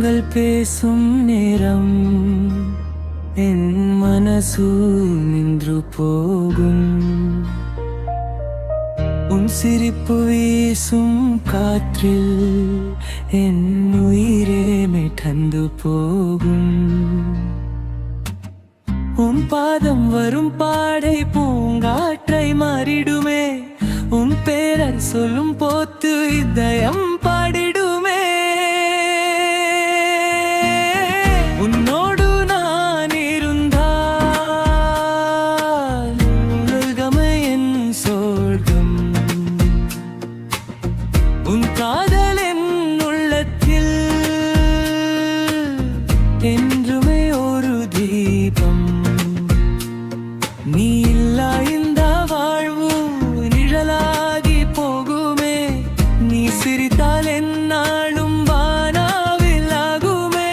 கண்கள் பேசும் நேரம் என் மனசு நின்று போகும். உன் சிரிப்பு வீசும் காற்றில் என் உயிரே மிதந்து போகும். உன் பாதம் வரும் பாடை பூங்காற்றை மாறிடுமே. உன் பேரை சொல்லும் போத்து இதயம் பாடிடுமே. உன்னோடு நான் இருந்தால் உலகமே என் சொர்க்கம். உன் காதல் என் உள்ளத்தில் என்றுமே ஒரு தீபம். நீ இல்லா இந்த வாழ்வு நிழலாகி போகுமே. நீ சிரித்தால் என்னாலும் வானாவில் ஆகுமே.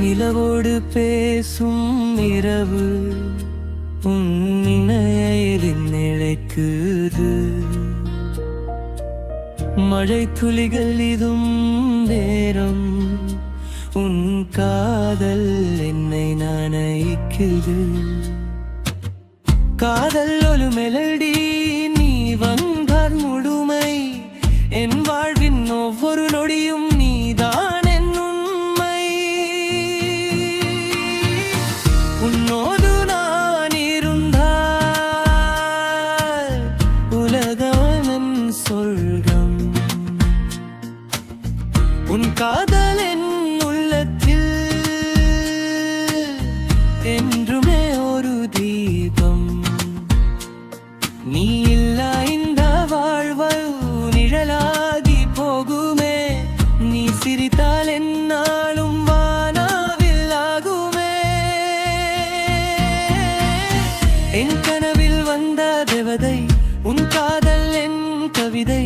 நிலவோடு பேசும் இரவு உன் இணையில் நிலைக்குது. மழை துளிகள் இதும் நேரம் உன் காதல் என்னை நனைக்குது. காதல் ஒரு மெலடி நீ வந்தார் முழுமை. என் வாழ்வின் ஒவ்வொரு நொடியும் நீதான். உன்னோடு நான் இருந்தால் உலகம் சொர்க்கம். உன் காதல் என் உள்ளத்தில் என்றுமே ஒரு தீபம். நீ இல்லா இந்த வாழ்வு நிழலாகி போகுமே. நீ சிரித்தால் என்னாலும் என் கனவில் வந்த தேவதை உன் காதல் என் கவிதை.